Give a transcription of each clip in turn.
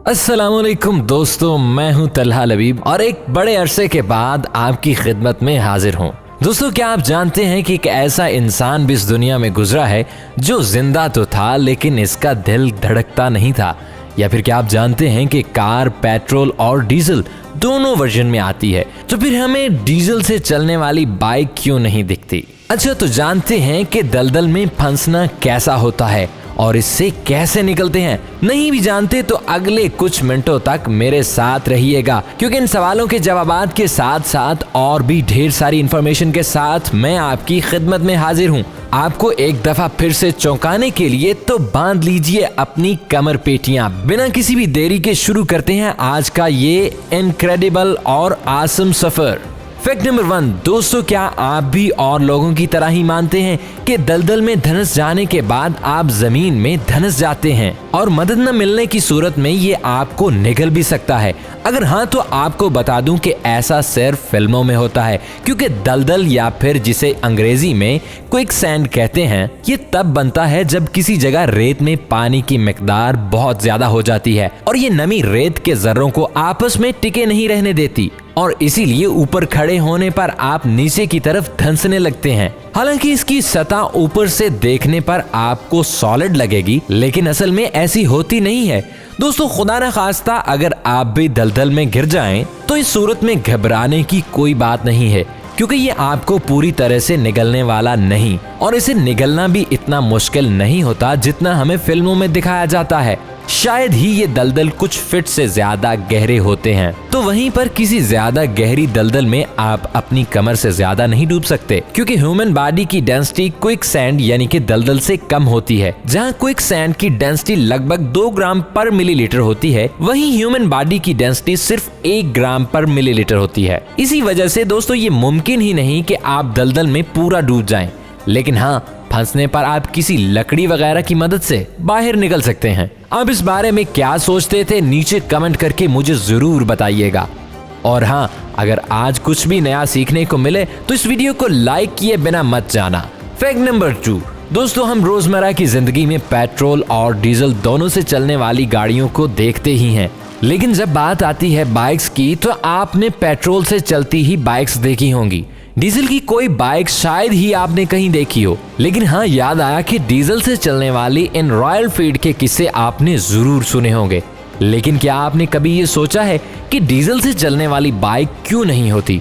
अस्सलामुअलैकुम दोस्तों, मैं हूं तलहा लबीब और एक बड़े अरसे के बाद आपकी खिदमत में हाजिर हूं। दोस्तों, क्या आप जानते हैं कि एक ऐसा इंसान भी इस दुनिया में गुजरा है जो जिंदा तो था लेकिन इसका दिल धड़कता नहीं था। या फिर क्या आप जानते हैं कि कार पेट्रोल और डीजल दोनों वर्जन में आती है, तो फिर हमें डीजल से चलने वाली बाइक क्यों नहीं दिखती। अच्छा, तो जानते हैं कि दलदल में फंसना कैसा होता है और इससे कैसे निकलते हैं। नहीं भी जानते तो अगले कुछ मिनटों तक मेरे साथ रहिएगा, क्योंकि इन सवालों के जवाबात के साथ साथ और भी ढेर सारी इंफॉर्मेशन के साथ मैं आपकी खिदमत में हाजिर हूँ। आपको एक दफा फिर से चौंकाने के लिए तो बांध लीजिए अपनी कमर पेटियां। बिना किसी भी देरी के शुरू करते हैं आज का ये इनक्रेडिबल और आसम सफर। फैक्ट नंबर 1, दोस्तों, क्या आप भी और लोगों की तरह ही मानते हैं कि दलदल में धंस जाने के बाद आप जमीन में धंस जाते हैं और मदद न मिलने की सूरत में ये आपको निगल भी सकता है? अगर हाँ, तो आपको बता दूं कि ऐसा सिर्फ फिल्मों में होता है, क्योंकि दलदल या फिर जिसे अंग्रेजी में क्विक सैंड कहते हैं, ये तब बनता है जब किसी जगह रेत में पानी की मिकदार बहुत ज्यादा हो जाती है और ये नमी रेत के जर्रों को आपस में टिके नहीं रहने देती और इसीलिए ऊपर खड़े होने पर आप नीचे की तरफ धंसने लगते हैं। हालांकि इसकी सतह ऊपर से देखने पर आपको सॉलिड लगेगी, लेकिन असल में ऐसी होती नहीं है। दोस्तों, खुदा न खास्ता अगर आप भी दलदल में गिर जाएं, तो इस सूरत में घबराने की कोई बात नहीं है, क्योंकि ये आपको पूरी तरह से निगलने वाला नहीं और इसे निगलना भी इतना मुश्किल नहीं होता जितना हमें फिल्मों में दिखाया जाता है। शायद ही ये दलदल कुछ फीट से ज्यादा गहरे होते हैं, तो वहीं पर किसी ज्यादा गहरी दलदल में आप अपनी कमर से ज्यादा नहीं डूब सकते, क्योंकि ह्यूमन बॉडी की डेंसिटी क्विक सैंड यानी कि दलदल से कम होती है। जहां क्विक सैंड की डेंसिटी लगभग 2 ग्राम पर मिलीलीटर होती है, वहीं ह्यूमन बॉडी की डेंसिटी सिर्फ 1 ग्राम पर मिलीलीटर होती है। इसी वजह से दोस्तों, ये मुमकिन ही नहीं कि आप दलदल में पूरा डूब जाएं, लेकिन हाँ, फंसने पर आप किसी लकड़ी वगैरह की मदद से बाहर निकल सकते हैं। अब इस बारे में क्या सोचते थे, नीचे कमेंट करके मुझे जरूर बताइएगा। और हाँ, अगर आज कुछ भी नया सीखने को मिले तो इस वीडियो को लाइक किए बिना मत जाना। फैक्ट नंबर 2, दोस्तों, हम रोजमर्रा की जिंदगी में पेट्रोल और डीजल दोनों से चलने वाली गाड़ियों को देखते ही हैं, लेकिन जब बात आती है बाइक्स की तो आपने पेट्रोल से चलती ही बाइक्स देखी होंगी। डीजल की कोई बाइक शायद ही आपने कहीं देखी हो, लेकिन हाँ, याद आया कि डीजल से चलने वाली इन रॉयल फील्ड के किस्से आपने जरूर सुने होंगे। लेकिन क्या आपने कभी ये सोचा है कि डीजल से चलने वाली बाइक क्यों नहीं होती?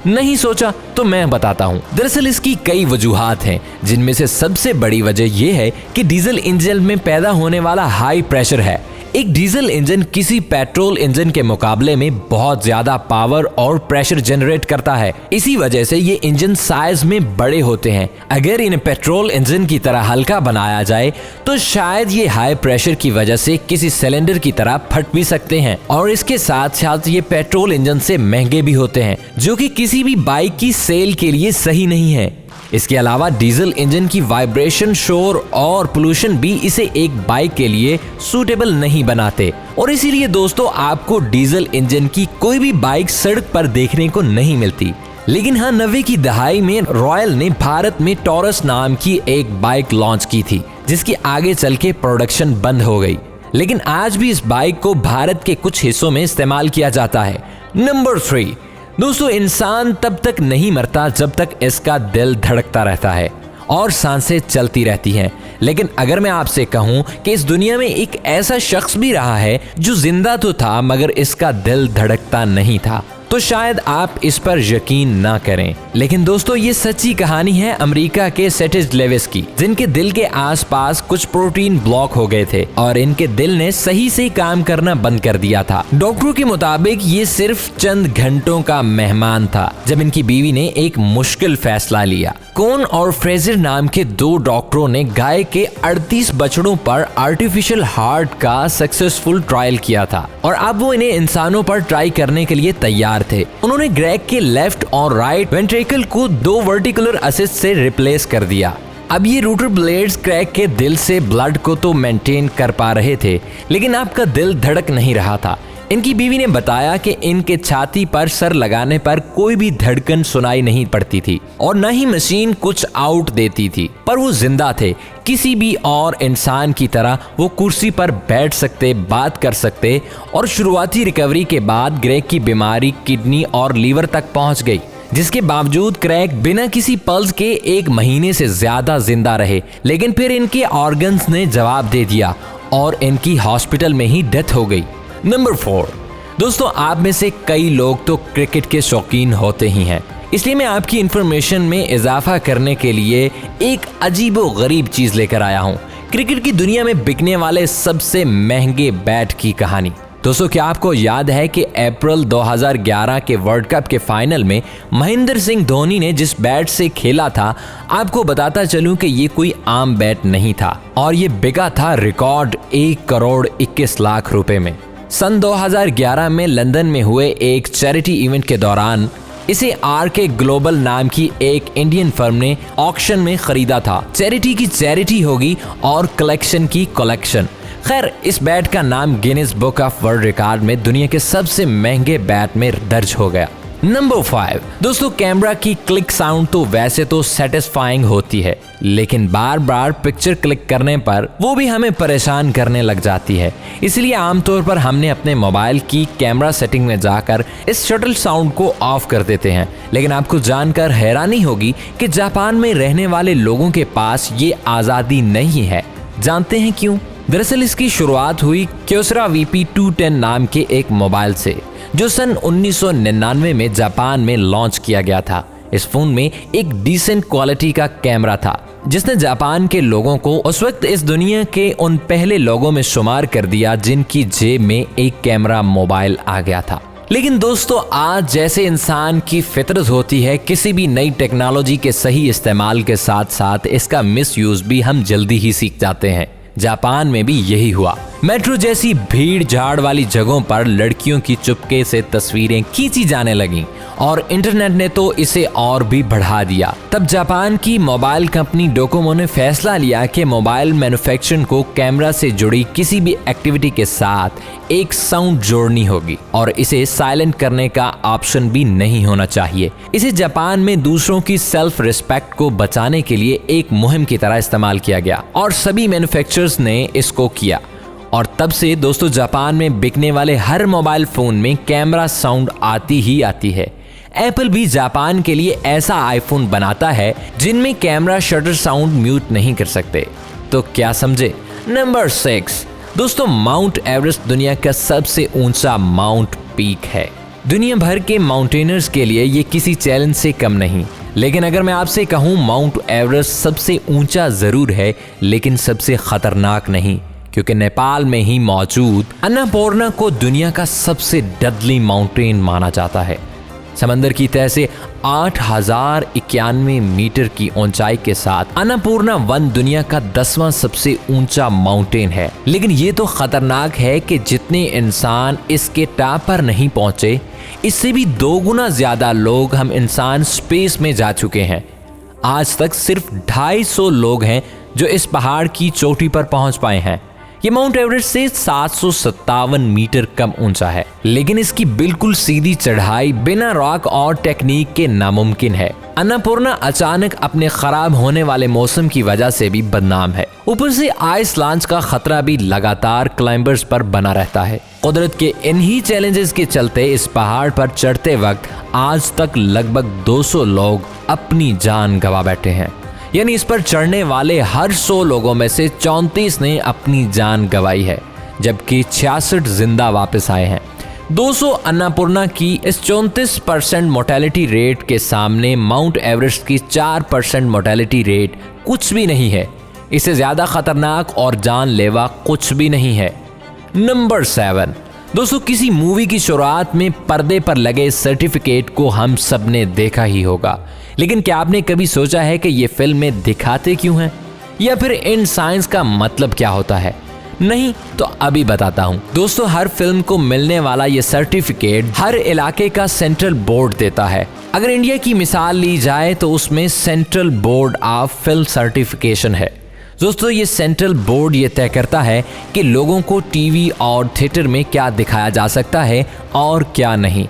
नहीं सोचा तो मैं बताता हूँ। दरअसल इसकी कई वजूहात हैं, जिनमें से सबसे बड़ी वजह यह है कि डीजल इंजन में पैदा होने वाला हाई प्रेशर है। एक डीजल इंजन किसी पेट्रोल इंजन के मुकाबले में बहुत ज्यादा पावर और प्रेशर जनरेट करता है। इसी वजह से ये इंजन साइज में बड़े होते हैं। अगर इन्हें पेट्रोल इंजन की तरह हल्का बनाया जाए तो शायद ये हाई प्रेशर की वजह से किसी सिलेंडर की तरह फट भी सकते हैं, और इसके साथ साथ ये पेट्रोल इंजन से महंगे भी होते हैं, जो कि किसी भी बाइक की सेल के लिए सही नहीं है। इसके अलावा डीजल इंजन की वाइब्रेशन, शोर और पोल्यूशन भी इसे एक बाइक के लिए सूटेबल नहीं बनाते, और इसीलिए दोस्तों, आपको डीजल इंजन की कोई भी बाइक सड़क पर देखने को नहीं मिलती। लेकिन हाँ, 90 की दहाई में रॉयल ने भारत में टॉरस नाम की एक बाइक लॉन्च की थी, जिसकी आगे चल के प्रोडक्शन बंद हो गई, लेकिन आज भी इस बाइक को भारत के कुछ हिस्सों में इस्तेमाल किया जाता है। नंबर 3, दोस्तों, इंसान तब तक नहीं मरता जब तक इसका दिल धड़कता रहता है और सांसें चलती रहती हैं। लेकिन अगर मैं आपसे कहूं कि इस दुनिया में एक ऐसा शख्स भी रहा है जो जिंदा तो था मगर इसका दिल धड़कता नहीं था, तो शायद आप इस पर यकीन ना करें, लेकिन दोस्तों, ये सच्ची कहानी है अमेरिका के सेटिज लेविस की, जिनके दिल के आसपास कुछ प्रोटीन ब्लॉक हो गए थे और इनके दिल ने सही से काम करना बंद कर दिया था। डॉक्टरों के मुताबिक ये सिर्फ चंद घंटों का मेहमान था जब इनकी बीवी ने एक मुश्किल फैसला लिया। कोन और फ्रेजर नाम के 2 डॉक्टरों ने गाय के 38 बछड़ों पर आर्टिफिशियल हार्ट का सक्सेसफुल ट्रायल किया था और अब वो इन्हें इंसानों पर ट्राई करने के लिए तैयार थे। उन्होंने ग्रेग के लेफ्ट और राइट वेंट्रिकल को 2 वर्टिकुलर असिस्ट से रिप्लेस कर दिया। अब ये रूटर ब्लेड्स ग्रेग के दिल से ब्लड को तो मेंटेन कर पा रहे थे, लेकिन आपका दिल धड़क नहीं रहा था। इनकी बीवी ने बताया कि इनके छाती पर सर लगाने पर कोई भी धड़कन सुनाई नहीं पड़ती थी और न ही मशीन कुछ आउट देती थी, पर वो जिंदा थे। किसी भी और इंसान की तरह वो कुर्सी पर बैठ सकते, बात कर सकते और शुरुआती रिकवरी के बाद ग्रेग की बीमारी किडनी और लीवर तक पहुंच गई, जिसके बावजूद क्रेग बिना किसी पल्स के 1 महीने से ज्यादा जिंदा रहे। लेकिन फिर इनके ऑर्गन्स ने जवाब दे दिया और इनकी हॉस्पिटल में ही डेथ हो गई। नंबर 4, दोस्तों आप में से कई लोग तो क्रिकेट के शौकीन होते ही हैं, इसलिए मैं आपकी इंफॉर्मेशन में इजाफा करने के लिए एक अजीबो गरीब चीज लेकर आया हूं, क्रिकेट की दुनिया में बिकने वाले सबसे महंगे बैट की कहानी। दोस्तों क्या आपको याद है कि अप्रैल 2011 के वर्ल्ड कप के फाइनल में महेंद्र सिंह धोनी ने जिस बैट से खेला था, आपको बताता चलूं कि ये कोई आम बैट नहीं था और ये बिका था रिकॉर्ड 1 करोड़ 21 लाख रुपए में। सन 2011 में लंदन में हुए एक चैरिटी इवेंट के दौरान इसे आरके ग्लोबल नाम की एक इंडियन फर्म ने ऑक्शन में खरीदा था। चैरिटी की चैरिटी होगी और कलेक्शन की कलेक्शन। खैर, इस बैट का नाम Guinness book of world record में दुनिया के सबसे महंगे बैट में दर्ज हो गया। नंबर 5, दोस्तों कैमरा की क्लिक साउंड तो वैसे तो सेटिस्फाइंग होती है, लेकिन बार बार पिक्चर क्लिक करने पर वो भी हमें परेशान करने लग जाती है। इसलिए आमतौर पर हमने अपने मोबाइल की कैमरा सेटिंग में जाकर इस शटल साउंड को ऑफ कर देते हैं। लेकिन आपको जानकर हैरानी होगी कि जापान में रहने वाले लोगों के पास ये आज़ादी नहीं है। जानते हैं क्यों? दरअसल इसकी शुरुआत हुई क्योसरा VP210 नाम के एक मोबाइल से, जो सन 1999 में जापान में लॉन्च किया गया था। इस फोन में एक डिसेंट क्वालिटी का कैमरा था, जिसने जापान के लोगों को उस वक्त इस दुनिया के उन पहले लोगों में शुमार कर दिया जिनकी जेब में एक कैमरा मोबाइल आ गया था। लेकिन दोस्तों आज जैसे इंसान की फितरत होती है, किसी भी नई टेक्नोलॉजी के सही इस्तेमाल के साथ साथ इसका मिसयूज भी हम जल्दी ही सीख जाते हैं। जापान में भी यही हुआ। मेट्रो जैसी भीड़ झाड़ वाली जगहों पर लड़कियों की चुपके से तस्वीरें खींची जाने लगीं और इंटरनेट ने तो इसे और भी बढ़ा दिया। तब जापान की मोबाइल कंपनी डोकोमो ने फैसला लिया कि मोबाइल मैन्युफैक्चरिंग को कैमरा से जुड़ी किसी भी एक्टिविटी के साथ एक साउंड जोड़नी होगी और इसे साइलेंट करने का ऑप्शन भी नहीं होना चाहिए। इसे जापान में दूसरों की सेल्फ रिस्पेक्ट को बचाने के लिए एक मुहिम की तरह इस्तेमाल किया गया और सभी मैन्युफैक्चरर्स ने इसको किया। और तब से दोस्तों जापान में बिकने वाले हर मोबाइल फोन में कैमरा साउंड आती ही आती है। एप्पल भी जापान के लिए ऐसा आईफोन बनाता है जिनमें कैमरा शटर साउंड म्यूट नहीं कर सकते। तो क्या समझे? नंबर 6, दोस्तों माउंट एवरेस्ट दुनिया का सबसे ऊंचा माउंट पीक है। दुनिया भर के माउंटेनर्स के लिए ये किसी चैलेंज से कम नहीं। लेकिन अगर मैं आपसे कहूँ माउंट एवरेस्ट सबसे ऊंचा जरूर है, लेकिन सबसे खतरनाक नहीं, क्योंकि नेपाल में ही मौजूद अन्नपूर्णा को दुनिया का सबसे डेडली माउंटेन माना जाता है। समंदर की तह से 8091 मीटर की ऊंचाई के साथ अन्नपूर्णा 1 दुनिया का 10वां सबसे ऊंचा माउंटेन है। लेकिन ये तो खतरनाक है कि जितने इंसान इसके टॉप पर नहीं पहुंचे, इससे भी 2 गुना ज्यादा लोग हम इंसान स्पेस में जा चुके हैं। आज तक सिर्फ 250 लोग हैं जो इस पहाड़ की चोटी पर पहुंच पाए हैं। ये माउंट एवरेस्ट से 757 मीटर कम ऊंचा है, लेकिन इसकी बिल्कुल सीधी चढ़ाई बिना रॉक और टेक्निक के नामुमकिन है। अन्नपूर्णा अचानक अपने खराब होने वाले मौसम की वजह से भी बदनाम है। ऊपर से आइस लॉन्च का खतरा भी लगातार क्लाइंबर्स पर बना रहता है। कुदरत के इन्हीं चैलेंजेस के चलते इस पहाड़ पर चढ़ते वक्त आज तक लगभग 200 लोग अपनी जान गंवा बैठे हैं। यानी इस पर चढ़ने वाले हर 100 लोगों में से 34 ने अपनी जान गंवाई है, जबकि 66 जिंदा वापस आए हैं। 200 अन्नपूर्णा की इस 34% मोर्टेलिटी रेट के सामने माउंट एवरेस्ट की 4% मोर्टेलिटी रेट कुछ भी नहीं है। इससे ज्यादा खतरनाक और जानलेवा कुछ भी नहीं है। नंबर 7, दोस्तों किसी मूवी की शुरुआत में पर्दे पर लगे सर्टिफिकेट को हम सब ने देखा ही होगा, लेकिन क्या आपने कभी सोचा है कि ये फिल्म में दिखाते क्यों हैं, या फिर इन साइंस का मतलब क्या होता है? नहीं तो अभी बताता हूँ। दोस्तों हर फिल्म को मिलने वाला ये सर्टिफिकेट हर इलाके का सेंट्रल बोर्ड देता है। अगर इंडिया की मिसाल ली जाए तो उसमें central board of film certification है। दोस्तों ये सेंट्रल बोर्ड ये तय करता है कि लोगों को टीवी और थिएटर में क्या दिखाया जा सकता है और क्या नहीं।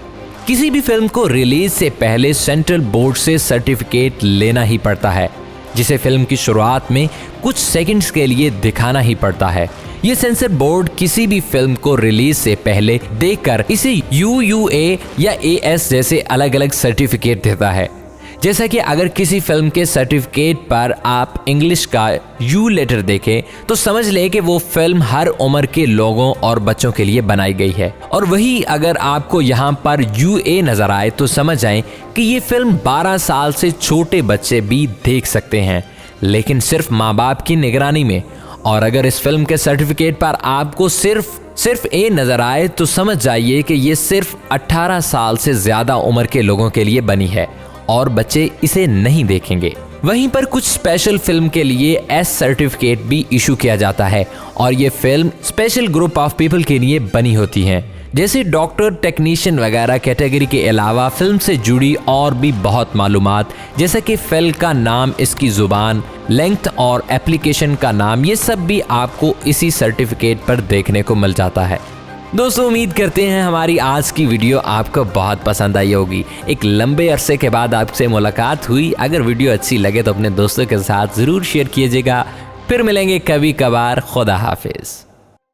किसी भी फिल्म को रिलीज से पहले सेंट्रल बोर्ड से सर्टिफिकेट लेना ही पड़ता है, जिसे फिल्म की शुरुआत में कुछ सेकंड्स के लिए दिखाना ही पड़ता है। ये सेंसर बोर्ड किसी भी फिल्म को रिलीज से पहले देखकर इसे UUA या AS जैसे अलग अलग सर्टिफिकेट देता है। जैसा कि अगर किसी फिल्म के सर्टिफिकेट पर आप इंग्लिश का U लेटर देखें तो समझ लें कि वो फिल्म हर उम्र के लोगों और बच्चों के लिए बनाई गई है, और वही अगर आपको यहाँ पर UA नजर आए तो समझ आए कि ये फिल्म 12 साल से छोटे बच्चे भी देख सकते हैं, लेकिन सिर्फ माँ बाप की निगरानी में। और अगर इस फिल्म के सर्टिफिकेट पर आपको सिर्फ A नजर आए तो समझ जाइए कि ये सिर्फ 18 साल से ज्यादा उम्र के लोगों के लिए बनी है और बच्चे इसे नहीं देखेंगे। वहीं पर कुछ स्पेशल फिल्म के लिए S सर्टिफिकेट भी इशू किया जाता है, और ये film special group of people के लिए बनी होती हैं, जैसे डॉक्टर, टेक्नीशियन वगैरह कैटेगरी के अलावा फिल्म से जुड़ी और भी बहुत मालूमात, जैसे कि फिल्म का नाम, इसकी जुबान, लेंथ और एप्लीकेशन का नाम, ये सब भी आपको इसी सर्टिफिकेट पर देखने को मिल जाता है। दोस्तों, उम्मीद करते हैं हमारी आज की वीडियो आपको बहुत पसंद आई होगी। एक लंबे अरसे के बाद आपसे मुलाकात हुई। अगर वीडियो अच्छी लगे तो अपने दोस्तों के साथ ज़रूर शेयर कीजिएगा। फिर मिलेंगे कभी कभार। खुदा हाफिज।